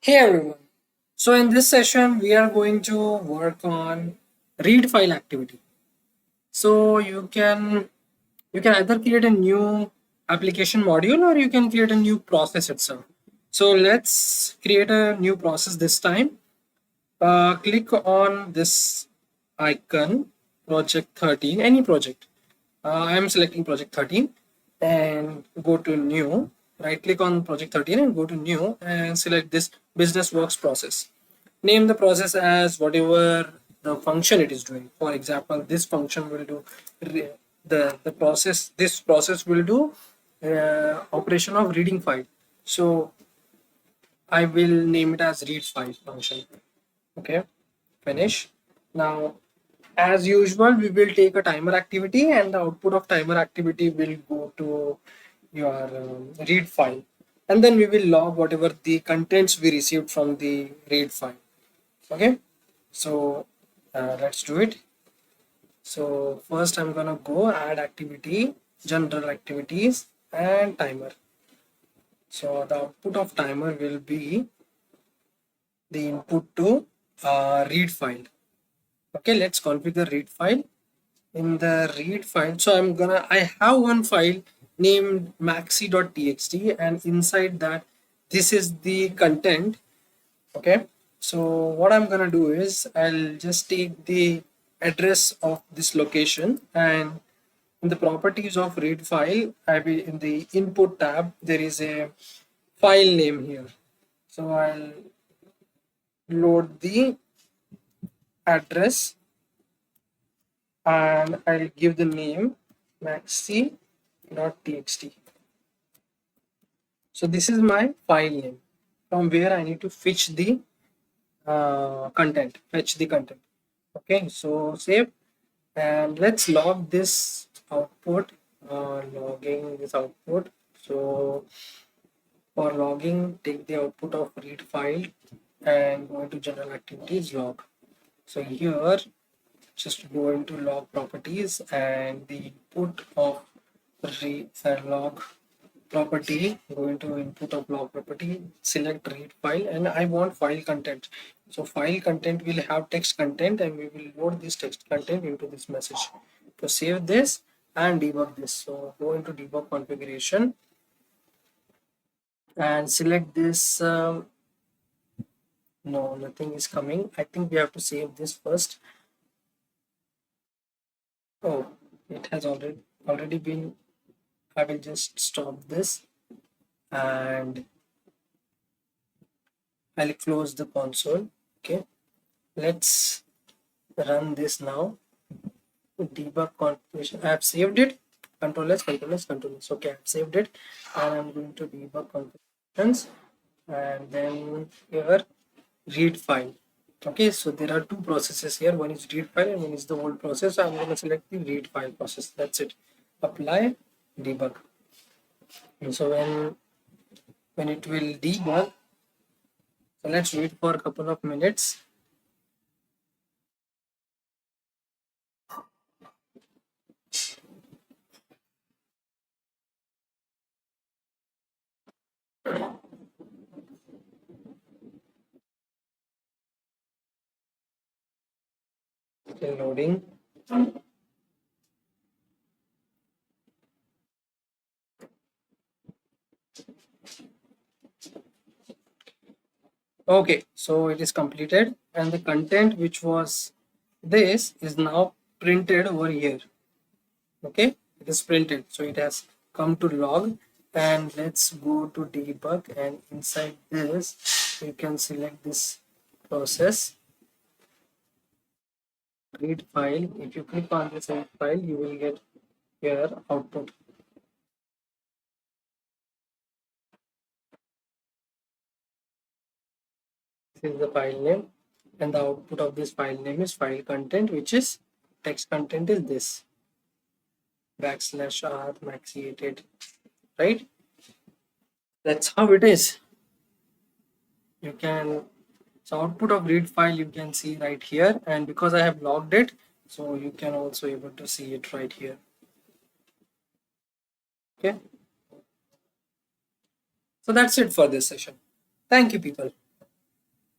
Hey everyone. So in this session we are going to work on read file activity. So you can either create a new application module or you can create a new process itself. So let's create a new process this time. Click on this icon, project 13, any project. I am selecting project 13 and go to new. Right click on project 13 and go to new and select this business works process. Name the process as whatever the function it is doing. For example, this function will do the process. This process will do operation of reading file. So I will name it as read file function. Okay, finish. Now as usual, we will take a timer activity and the output of timer activity will go to your read file, and then we will log whatever the contents we received from the read file. Okay, so let's do it. So first I'm gonna go add activity, general activities and timer. So the output of timer will be the input to read file. Okay, let's configure read file. In the read file, so I have one file named maxi.txt, and inside that this is the content. Okay, so what I'm gonna do is I'll just take the address of this location, and in the properties of read file, I will in the input tab there is a file name here. So I'll load the address and I'll give the name maxi.txt. So this is my file name from where I need to fetch the content. Okay, so save and let's log this output. Logging this output. So for logging, take the output of read file and go into general activities log. So here just go into log properties and the input of log property, go into input of log property, select read file, and I want file content. So file content will have text content and we will load this text content into this message. To save this and debug this, so go into debug configuration and select this. No, nothing is coming. I think we have to save this first. Oh, it has already been. I will just stop this and I'll close the console. Okay, let's run this now. Debug configuration. I have saved it. Control S, Control S, Control S. Okay, I've saved it and I'm going to debug configurations and then here read file. Okay, so there are two processes here. One is read file and one is the old process. I'm going to select the read file process. That's it. Apply, debug. And so when it will debug, so let's wait for a couple of minutes. Still loading. Okay, so it is completed and the content which was this is now printed over here. Okay, it is printed, so it has come to log. And let's go to debug, and inside this you can select this process read file. If you click on this read file, you will get your output. This is the file name, and the output of this file name is file content, which is text content is this /r maxi88, right? That's how it is. You can, so output of read file you can see right here, and because I have logged it, so you can also able to see it right here. Okay, so that's it for this session. Thank you, people.